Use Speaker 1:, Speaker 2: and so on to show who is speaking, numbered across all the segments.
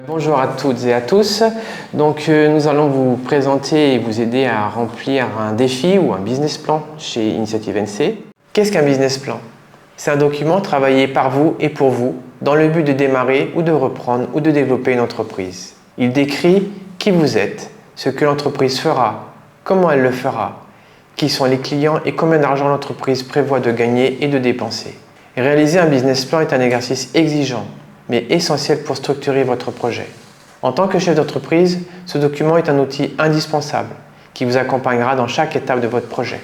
Speaker 1: Bonjour à toutes et à tous. Nous allons vous présenter et vous aider à remplir un défi ou un business plan chez Initiative NC. Qu'est-ce qu'un business plan? C'est un document travaillé par vous et pour vous dans le but de démarrer ou de reprendre ou de développer une entreprise. Il décrit qui vous êtes, ce que l'entreprise fera, comment elle le fera, qui sont les clients et combien d'argent l'entreprise prévoit de gagner et de dépenser. Réaliser un business plan est un exercice exigeant, mais essentiel pour structurer votre projet. En tant que chef d'entreprise, ce document est un outil indispensable qui vous accompagnera dans chaque étape de votre projet.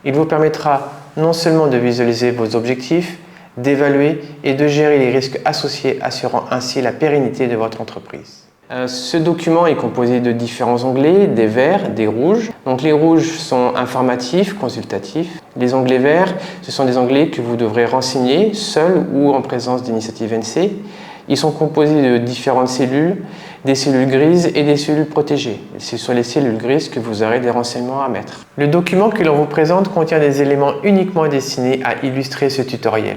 Speaker 1: Il vous permettra non seulement de visualiser vos objectifs, d'évaluer et de gérer les risques associés, assurant ainsi la pérennité de votre entreprise. Ce document est composé de différents onglets, des verts, des rouges. Les rouges sont informatifs, consultatifs. Les onglets verts, ce sont des onglets que vous devrez renseigner seul ou en présence d'Initiative NC. Ils sont composés de différentes cellules, des cellules grises et des cellules protégées. C'est sur les cellules grises que vous aurez des renseignements à mettre. Le document que l'on vous présente contient des éléments uniquement destinés à illustrer ce tutoriel.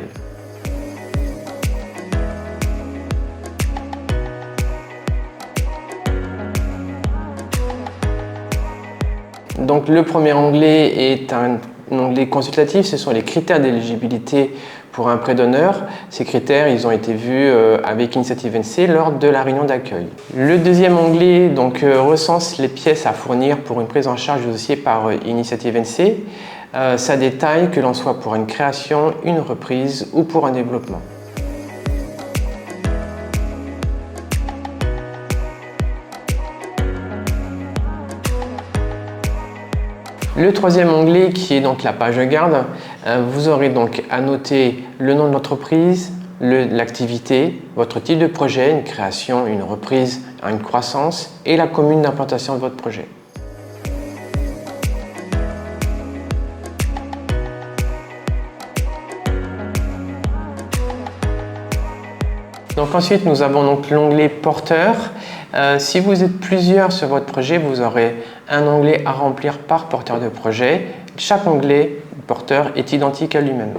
Speaker 1: Le premier onglet est un onglet consultatif, ce sont les critères d'éligibilité pour un prêt d'honneur. Ces critères, ils ont été vus avec Initiative NC lors de la réunion d'accueil. Le deuxième onglet recense les pièces à fournir pour une prise en charge du dossier par Initiative NC. Ça détaille que l'on soit pour une création, une reprise ou pour un développement. Le troisième onglet qui est la page de garde, vous aurez à noter le nom de l'entreprise, l'activité, votre type de projet, une création, une reprise, une croissance et la commune d'implantation de votre projet. Ensuite, nous avons l'onglet porteur. Si vous êtes plusieurs sur votre projet, vous aurez un onglet à remplir par porteur de projet. Chaque onglet porteur est identique à lui-même.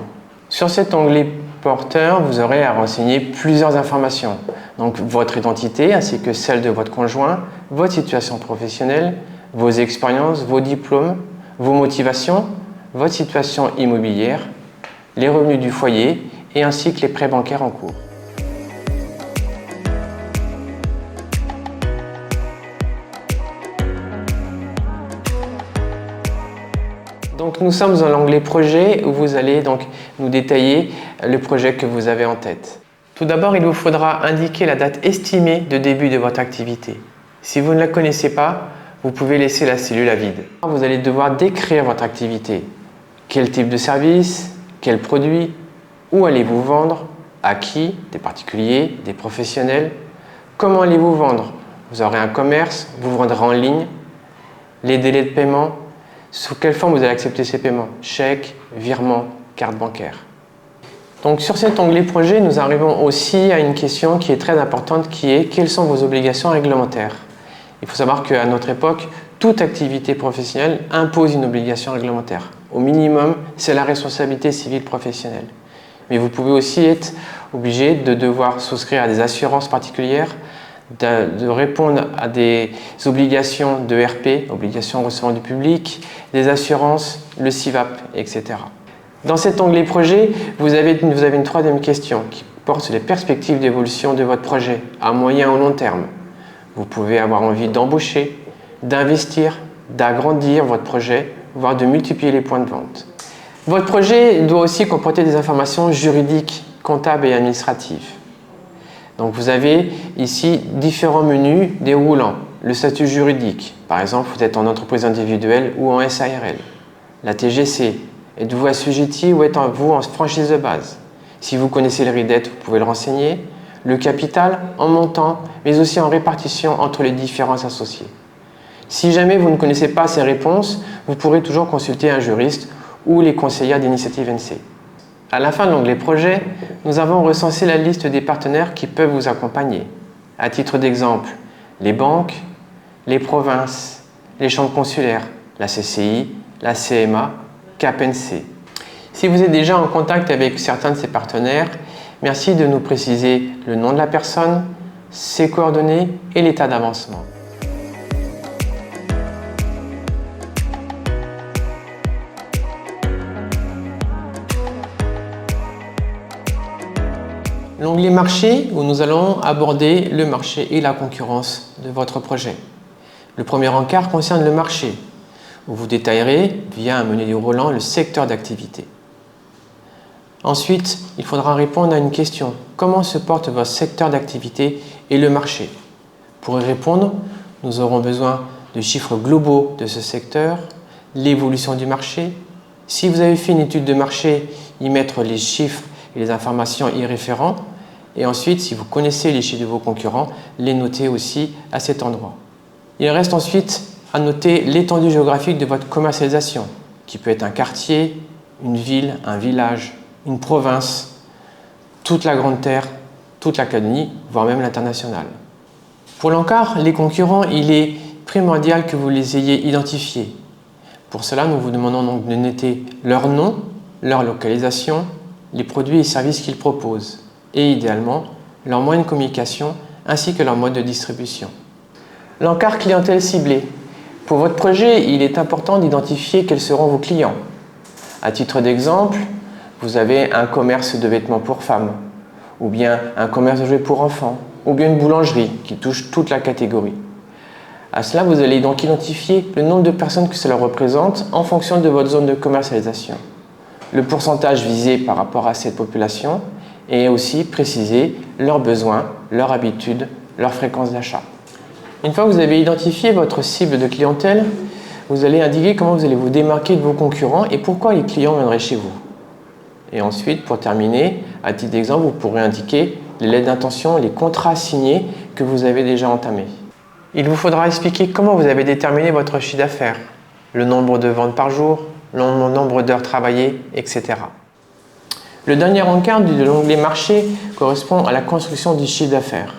Speaker 1: Sur cet onglet porteur, vous aurez à renseigner plusieurs informations. Votre identité ainsi que celle de votre conjoint, votre situation professionnelle, vos expériences, vos diplômes, vos motivations, votre situation immobilière, les revenus du foyer et ainsi que les prêts bancaires en cours. Nous sommes dans l'onglet projet où vous allez nous détailler le projet que vous avez en tête. Tout d'abord, il vous faudra indiquer la date estimée de début de votre activité. Si vous ne la connaissez pas, vous pouvez laisser la cellule à vide. Vous allez devoir décrire votre activité. Quel type de service, quel produit, où allez-vous vendre, à qui, des particuliers, des professionnels, comment allez-vous vendre? Vous aurez un commerce, vous vendrez en ligne, les délais de paiement, sous quelle forme vous allez accepter ces paiements? Chèque, virement, carte bancaire. Sur cet onglet projet, nous arrivons aussi à une question qui est très importante qui est quelles sont vos obligations réglementaires? Il faut savoir qu'à notre époque, toute activité professionnelle impose une obligation réglementaire. Au minimum, c'est la responsabilité civile professionnelle. Mais vous pouvez aussi être obligé de devoir souscrire à des assurances particulières, de répondre à des obligations de RP, obligations recevant du public, des assurances, le CIVAP, etc. Dans cet onglet projet, vous avez une troisième question qui porte sur les perspectives d'évolution de votre projet à moyen ou long terme. Vous pouvez avoir envie d'embaucher, d'investir, d'agrandir votre projet, voire de multiplier les points de vente. Votre projet doit aussi comporter des informations juridiques, comptables et administratives. Vous avez ici différents menus déroulants. Le statut juridique, par exemple, vous êtes en entreprise individuelle ou en SARL. La TGC, êtes-vous assujetti ou êtes-vous en franchise de base? Si vous connaissez le RIDET, vous pouvez le renseigner. Le capital en montant, mais aussi en répartition entre les différents associés. Si jamais vous ne connaissez pas ces réponses, vous pourrez toujours consulter un juriste ou les conseillères d'Initiative NC. À la fin de l'onglet projet, nous avons recensé la liste des partenaires qui peuvent vous accompagner. À titre d'exemple, les banques, les provinces, les chambres consulaires, la CCI, la CMA, CAP-NC. Si vous êtes déjà en contact avec certains de ces partenaires, merci de nous préciser le nom de la personne, ses coordonnées et l'état d'avancement. L'onglet Marché, où nous allons aborder le marché et la concurrence de votre projet. Le premier encart concerne le marché, où vous détaillerez, via un menu déroulant, le secteur d'activité. Ensuite, il faudra répondre à une question. Comment se porte votre secteur d'activité et le marché? Pour y répondre, nous aurons besoin de chiffres globaux de ce secteur, l'évolution du marché. Si vous avez fait une étude de marché, y mettre les chiffres et les informations y référents. Et ensuite, si vous connaissez les chiffres de vos concurrents, les noter aussi à cet endroit. Il reste ensuite à noter l'étendue géographique de votre commercialisation, qui peut être un quartier, une ville, un village, une province, toute la Grande Terre, toute la Calédonie, voire même l'international. Pour l'encart, les concurrents, il est primordial que vous les ayez identifiés. Pour cela, nous vous demandons donc de noter leur nom, leur localisation, les produits et services qu'ils proposent, et idéalement leur moyen de communication ainsi que leur mode de distribution. L'encart clientèle ciblée. Pour votre projet, il est important d'identifier quels seront vos clients. À titre d'exemple, vous avez un commerce de vêtements pour femmes, ou bien un commerce de jouets pour enfants, ou bien une boulangerie qui touche toute la catégorie. À cela, vous allez donc identifier le nombre de personnes que cela représente en fonction de votre zone de commercialisation. Le pourcentage visé par rapport à cette population et aussi préciser leurs besoins, leurs habitudes, leur fréquence d'achat. Une fois que vous avez identifié votre cible de clientèle, vous allez indiquer comment vous allez vous démarquer de vos concurrents et pourquoi les clients viendraient chez vous. Et ensuite, pour terminer, à titre d'exemple, vous pourrez indiquer les lettres d'intention, les contrats signés que vous avez déjà entamés. Il vous faudra expliquer comment vous avez déterminé votre chiffre d'affaires, le nombre de ventes par jour, le nombre d'heures travaillées, etc. Le dernier encart de l'onglet Marché correspond à la construction du chiffre d'affaires.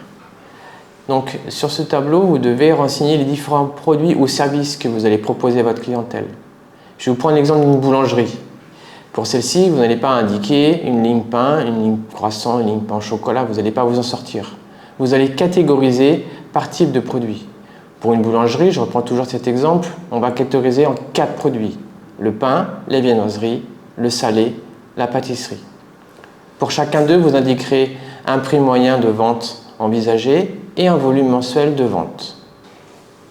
Speaker 1: Donc, sur ce tableau, vous devez renseigner les différents produits ou services que vous allez proposer à votre clientèle. Je vais vous prendre l'exemple d'une boulangerie. Pour celle-ci, vous n'allez pas indiquer une ligne pain, une ligne croissant, une ligne pain au chocolat, vous n'allez pas vous en sortir. Vous allez catégoriser par type de produit. Pour une boulangerie, je reprends toujours cet exemple, on va catégoriser en 4 produits. Le pain, les viennoiseries, le salé, la pâtisserie. Pour chacun d'eux, vous indiquerez un prix moyen de vente envisagé et un volume mensuel de vente.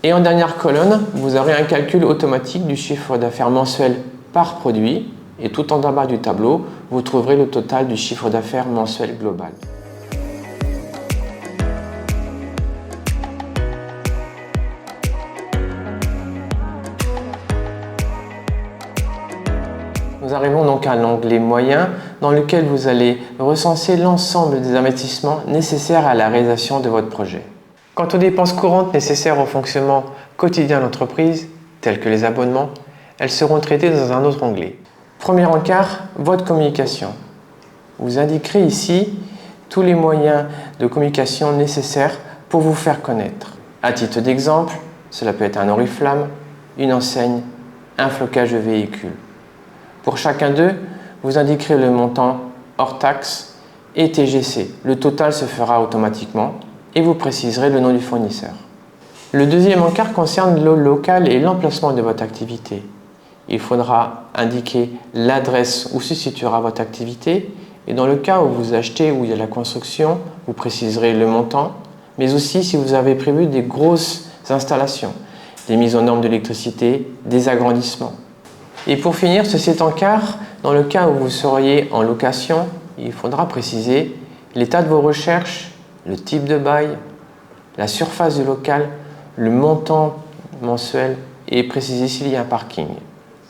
Speaker 1: Et en dernière colonne, vous aurez un calcul automatique du chiffre d'affaires mensuel par produit et tout en bas du tableau, vous trouverez le total du chiffre d'affaires mensuel global. Nous arrivons donc à l'onglet moyen dans lequel vous allez recenser l'ensemble des investissements nécessaires à la réalisation de votre projet. Quant aux dépenses courantes nécessaires au fonctionnement quotidien de l'entreprise, telles que les abonnements, elles seront traitées dans un autre onglet. Premier encart, votre communication. Vous indiquerez ici tous les moyens de communication nécessaires pour vous faire connaître. À titre d'exemple, cela peut être un oriflamme, une enseigne, un flocage de véhicule. Pour chacun d'eux, vous indiquerez le montant hors taxe et TGC. Le total se fera automatiquement et vous préciserez le nom du fournisseur. Le deuxième encart concerne le local et l'emplacement de votre activité. Il faudra indiquer l'adresse où se situera votre activité et dans le cas où vous achetez, où il y a la construction, vous préciserez le montant, mais aussi si vous avez prévu des grosses installations, des mises aux normes d'électricité, des agrandissements. Et pour finir, ce 7 encarts, dans le cas où vous seriez en location, il faudra préciser l'état de vos recherches, le type de bail, la surface du local, le montant mensuel et préciser s'il y a un parking.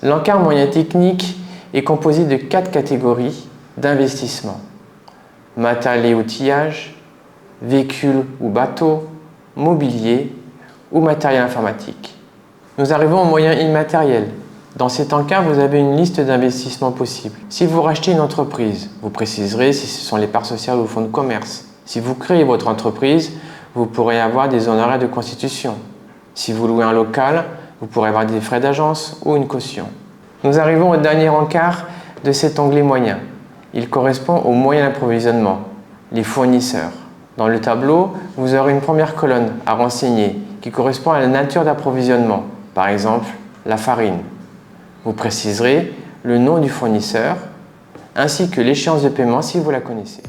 Speaker 1: L'encart moyen technique est composé de 4 catégories d'investissement. Matériel et outillage, véhicules ou bateaux, mobilier ou matériel informatique. Nous arrivons au moyen immatériel. Dans cet encart, vous avez une liste d'investissements possibles. Si vous rachetez une entreprise, vous préciserez si ce sont les parts sociales ou fonds de commerce. Si vous créez votre entreprise, vous pourrez avoir des honoraires de constitution. Si vous louez un local, vous pourrez avoir des frais d'agence ou une caution. Nous arrivons au dernier encart de cet onglet moyen. Il correspond aux moyens d'approvisionnement, les fournisseurs. Dans le tableau, vous aurez une première colonne à renseigner qui correspond à la nature d'approvisionnement, par exemple la farine. Vous préciserez le nom du fournisseur ainsi que l'échéance de paiement si vous la connaissez.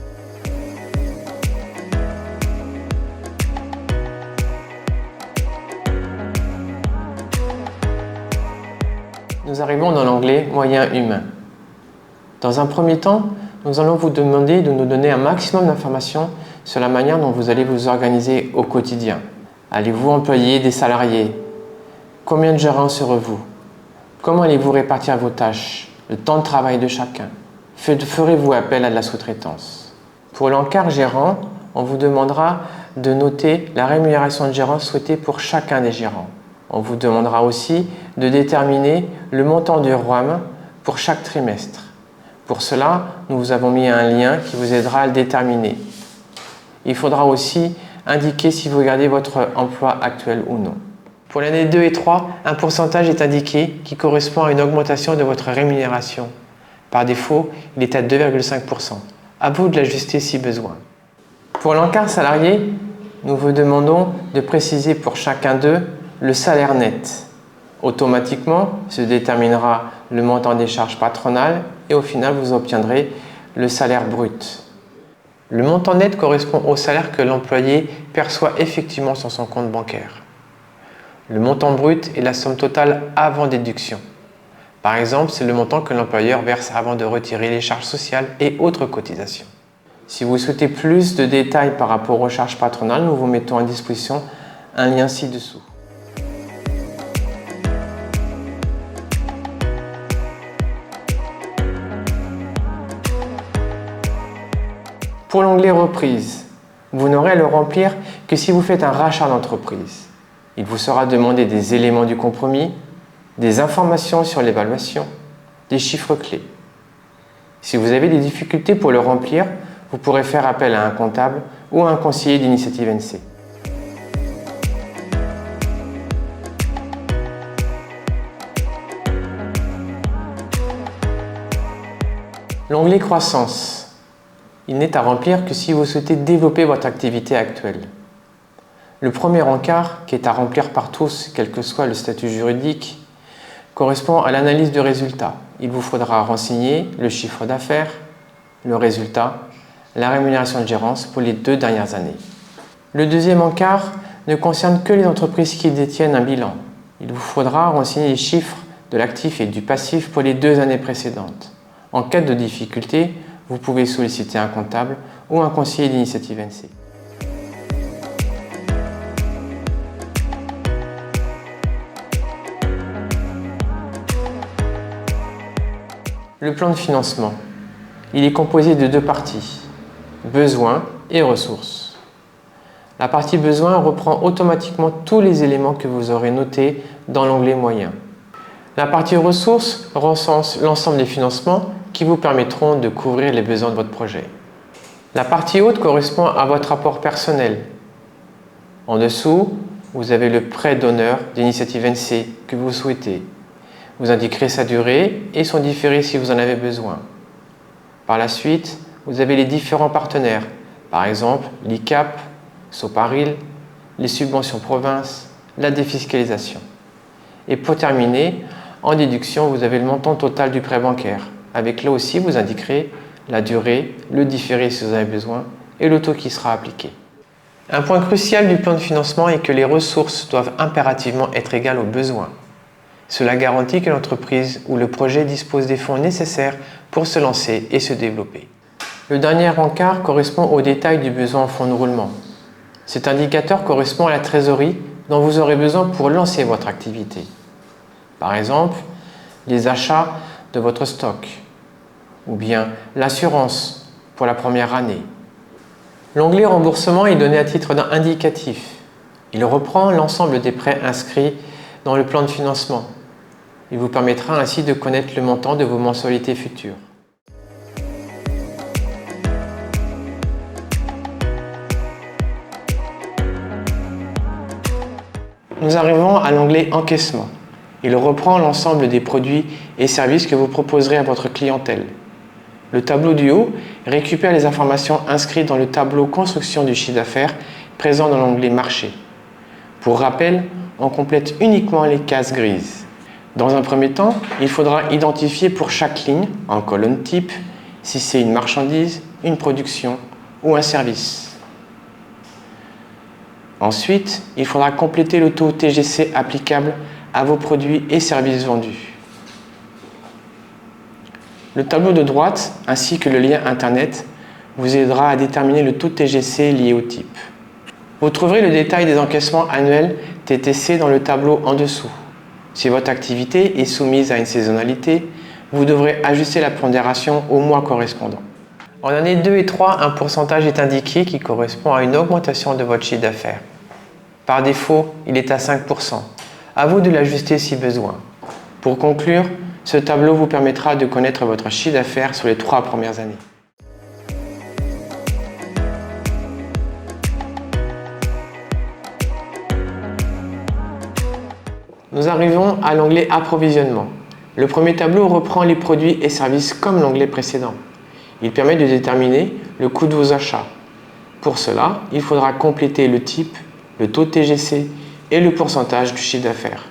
Speaker 1: Nous arrivons dans l'onglet Moyens humains. Dans un premier temps, nous allons vous demander de nous donner un maximum d'informations sur la manière dont vous allez vous organiser au quotidien. Allez-vous employer des salariés? Combien de gérants serez-vous? Comment allez-vous répartir vos tâches? Le temps de travail de chacun? Ferez-vous appel à de la sous-traitance? Pour l'encart gérant, on vous demandera de noter la rémunération de gérant souhaitée pour chacun des gérants. On vous demandera aussi de déterminer le montant du ROAM pour chaque trimestre. Pour cela, nous vous avons mis un lien qui vous aidera à le déterminer. Il faudra aussi indiquer si vous gardez votre emploi actuel ou non. Pour l'année 2 et 3, un pourcentage est indiqué qui correspond à une augmentation de votre rémunération. Par défaut, il est à 2,5%. À vous de l'ajuster si besoin. Pour l'encart salarié, nous vous demandons de préciser pour chacun d'eux le salaire net. Automatiquement se déterminera le montant des charges patronales et au final vous obtiendrez le salaire brut. Le montant net correspond au salaire que l'employé perçoit effectivement sur son compte bancaire. Le montant brut est la somme totale avant déduction. Par exemple, c'est le montant que l'employeur verse avant de retirer les charges sociales et autres cotisations. Si vous souhaitez plus de détails par rapport aux charges patronales, nous vous mettons à disposition un lien ci-dessous. Pour l'onglet Reprise, vous n'aurez à le remplir que si vous faites un rachat d'entreprise. Il vous sera demandé des éléments du compromis, des informations sur l'évaluation, des chiffres clés. Si vous avez des difficultés pour le remplir, vous pourrez faire appel à un comptable ou à un conseiller d'initiative NC. L'onglet Croissance. Il n'est à remplir que si vous souhaitez développer votre activité actuelle. Le premier encart, qui est à remplir par tous, quel que soit le statut juridique, correspond à l'analyse du résultat. Il vous faudra renseigner le chiffre d'affaires, le résultat, la rémunération de gérance pour les 2 dernières années. Le deuxième encart ne concerne que les entreprises qui détiennent un bilan. Il vous faudra renseigner les chiffres de l'actif et du passif pour les 2 années précédentes. En cas de difficulté, vous pouvez solliciter un comptable ou un conseiller d'initiative NC. Le plan de financement. Il est composé de 2 parties, besoins et ressources. La partie besoins reprend automatiquement tous les éléments que vous aurez notés dans l'onglet moyens. La partie ressources recense l'ensemble des financements qui vous permettront de couvrir les besoins de votre projet. La partie haute correspond à votre apport personnel. En dessous, vous avez le prêt d'honneur d'initiative NC que vous souhaitez. Vous indiquerez sa durée et son différé si vous en avez besoin. Par la suite, vous avez les différents partenaires, par exemple l'ICAP, Soparil, les subventions province, la défiscalisation. Et pour terminer, en déduction, vous avez le montant total du prêt bancaire. Avec là aussi, vous indiquerez la durée, le différé si vous avez besoin et le taux qui sera appliqué. Un point crucial du plan de financement est que les ressources doivent impérativement être égales aux besoins. Cela garantit que l'entreprise ou le projet dispose des fonds nécessaires pour se lancer et se développer. Le dernier encart correspond au détail du besoin en fonds de roulement. Cet indicateur correspond à la trésorerie dont vous aurez besoin pour lancer votre activité. Par exemple, les achats de votre stock ou bien l'assurance pour la première année. L'onglet remboursement est donné à titre indicatif. Il reprend l'ensemble des prêts inscrits dans le plan de financement. Il vous permettra ainsi de connaître le montant de vos mensualités futures. Nous arrivons à l'onglet encaissement. Il reprend l'ensemble des produits et services que vous proposerez à votre clientèle. Le tableau du haut récupère les informations inscrites dans le tableau construction du chiffre d'affaires présent dans l'onglet marché. Pour rappel, on complète uniquement les cases grises. Dans un premier temps, il faudra identifier pour chaque ligne, en colonne type, si c'est une marchandise, une production ou un service. Ensuite, il faudra compléter le taux TGC applicable à vos produits et services vendus. Le tableau de droite ainsi que le lien Internet vous aidera à déterminer le taux TGC lié au type. Vous trouverez le détail des encaissements annuels TTC dans le tableau en dessous. Si votre activité est soumise à une saisonnalité, vous devrez ajuster la pondération au mois correspondant. En année 2 et 3, un pourcentage est indiqué qui correspond à une augmentation de votre chiffre d'affaires. Par défaut, il est à 5%. À vous de l'ajuster si besoin. Pour conclure, ce tableau vous permettra de connaître votre chiffre d'affaires sur les 3 premières années. Nous arrivons à l'onglet Approvisionnement. Le premier tableau reprend les produits et services comme l'onglet précédent. Il permet de déterminer le coût de vos achats. Pour cela, il faudra compléter le type, le taux TGC et le pourcentage du chiffre d'affaires.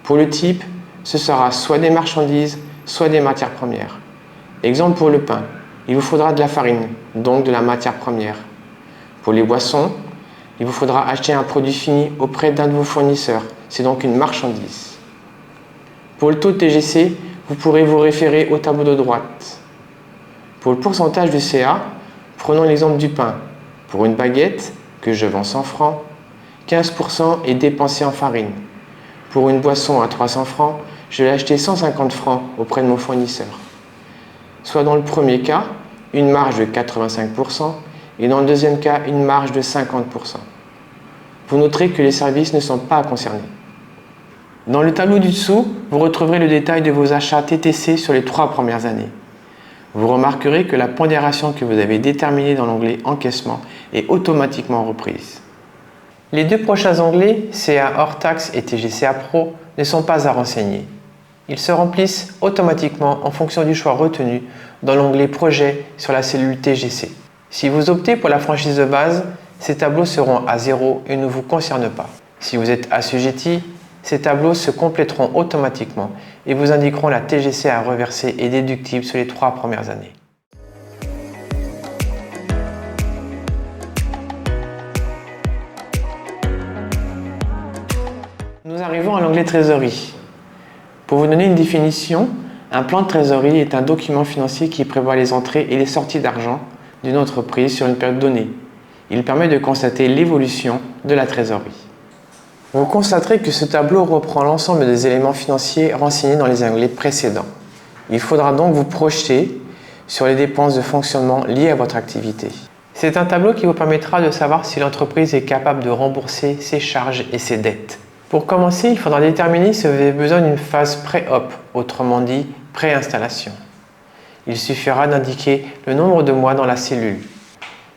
Speaker 1: Pour le type, ce sera soit des marchandises, soit des matières premières. Exemple pour le pain, il vous faudra de la farine, donc de la matière première. Pour les boissons, il vous faudra acheter un produit fini auprès d'un de vos fournisseurs, c'est donc une marchandise. Pour le taux de TGC, vous pourrez vous référer au tableau de droite. Pour le pourcentage du CA, prenons l'exemple du pain. Pour une baguette, que je vends 100 francs, 15% est dépensé en farine. Pour une boisson à 300 francs, je vais acheter 150 francs auprès de mon fournisseur. Soit dans le premier cas, une marge de 85% et dans le deuxième cas, une marge de 50%. Vous noterez que les services ne sont pas concernés. Dans le tableau du dessous, vous retrouverez le détail de vos achats TTC sur les 3 premières années. Vous remarquerez que la pondération que vous avez déterminée dans l'onglet Encaissement est automatiquement reprise. Les 2 prochains onglets, CA hors taxe et TGCA Pro, ne sont pas à renseigner. Ils se remplissent automatiquement en fonction du choix retenu dans l'onglet Projet sur la cellule TGC. Si vous optez pour la franchise de base, ces tableaux seront à 0 et ne vous concernent pas. Si vous êtes assujetti, ces tableaux se compléteront automatiquement et vous indiqueront la TGC à reverser et déductible sur les 3 premières années. Nous arrivons à l'onglet Trésorerie. Pour vous donner une définition, un plan de trésorerie est un document financier qui prévoit les entrées et les sorties d'argent d'une entreprise sur une période donnée. Il permet de constater l'évolution de la trésorerie. Vous constaterez que ce tableau reprend l'ensemble des éléments financiers renseignés dans les onglets précédents. Il faudra donc vous projeter sur les dépenses de fonctionnement liées à votre activité. C'est un tableau qui vous permettra de savoir si l'entreprise est capable de rembourser ses charges et ses dettes. Pour commencer, il faudra déterminer si vous avez besoin d'une phase pré-op, autrement dit pré-installation. Il suffira d'indiquer le nombre de mois dans la cellule.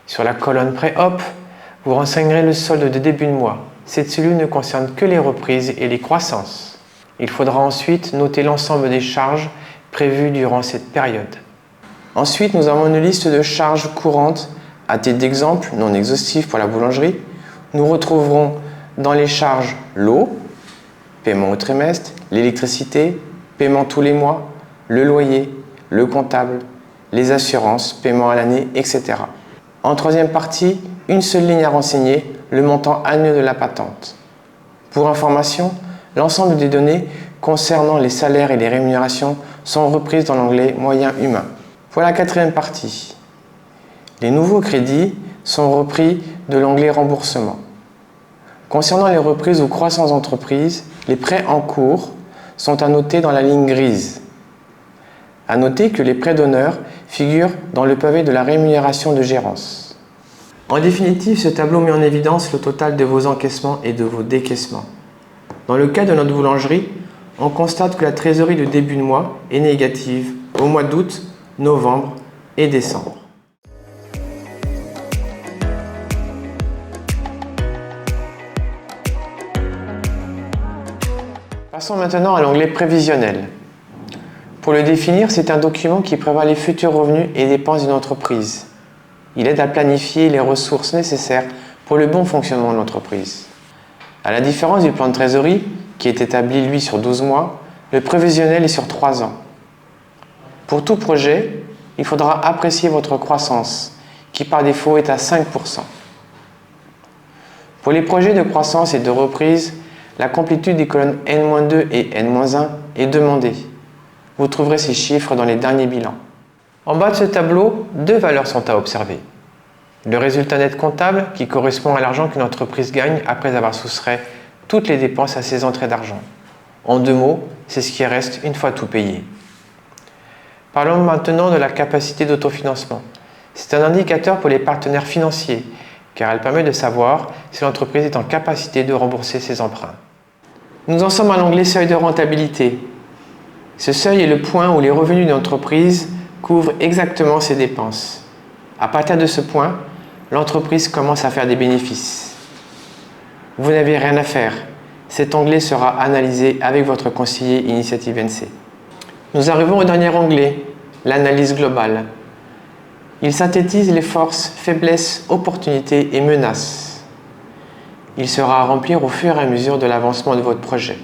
Speaker 1: Sur la colonne pré-op, vous renseignerez le solde de début de mois. Cette cellule ne concerne que les reprises et les croissances. Il faudra ensuite noter l'ensemble des charges prévues durant cette période. Ensuite, nous avons une liste de charges courantes. À titre d'exemple, non exhaustif pour la boulangerie, nous retrouverons dans les charges l'eau, paiement au trimestre, l'électricité, paiement tous les mois, le loyer, le comptable, les assurances, paiement à l'année, etc. En troisième partie, une seule ligne à renseigner, le montant annuel de la patente. Pour information, l'ensemble des données concernant les salaires et les rémunérations sont reprises dans l'onglet Moyens humains. Pour la quatrième partie, les nouveaux crédits sont repris de l'onglet Remboursement. Concernant les reprises ou croissances d'entreprise, les prêts en cours sont à noter dans la ligne grise. À noter que les prêts d'honneur figurent dans le pavé de la rémunération de gérance. En définitive, ce tableau met en évidence le total de vos encaissements et de vos décaissements. Dans le cas de notre boulangerie, on constate que la trésorerie de début de mois est négative au mois d'août, novembre et décembre. Passons maintenant à l'onglet prévisionnel. Pour le définir, c'est un document qui prévoit les futurs revenus et dépenses d'une entreprise. Il aide à planifier les ressources nécessaires pour le bon fonctionnement de l'entreprise. À la différence du plan de trésorerie, qui est établi lui sur 12 mois, le prévisionnel est sur 3 ans. Pour tout projet, il faudra apprécier votre croissance, qui par défaut est à 5%. Pour les projets de croissance et de reprise, la complétude des colonnes N-2 et N-1 est demandée. Vous trouverez ces chiffres dans les derniers bilans. En bas de ce tableau, 2 valeurs sont à observer. Le résultat net comptable, qui correspond à l'argent qu'une entreprise gagne après avoir soustrait toutes les dépenses à ses entrées d'argent. En 2 mots, c'est ce qui reste une fois tout payé. Parlons maintenant de la capacité d'autofinancement. C'est un indicateur pour les partenaires financiers, car elle permet de savoir si l'entreprise est en capacité de rembourser ses emprunts. Nous en sommes à l'onglet seuil de rentabilité. Ce seuil est le point où les revenus d'une entreprise couvrent exactement ses dépenses. À partir de ce point, l'entreprise commence à faire des bénéfices. Vous n'avez rien à faire. Cet onglet sera analysé avec votre conseiller Initiative NC. Nous arrivons au dernier onglet, l'analyse globale. Il synthétise les forces, faiblesses, opportunités et menaces. Il sera à remplir au fur et à mesure de l'avancement de votre projet.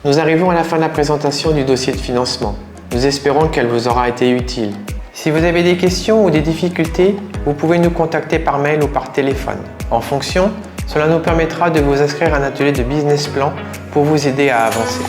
Speaker 1: Nous arrivons à la fin de la présentation du dossier de financement. Nous espérons qu'elle vous aura été utile. Si vous avez des questions ou des difficultés, vous pouvez nous contacter par mail ou par téléphone. En fonction, cela nous permettra de vous inscrire à un atelier de business plan pour vous aider à avancer.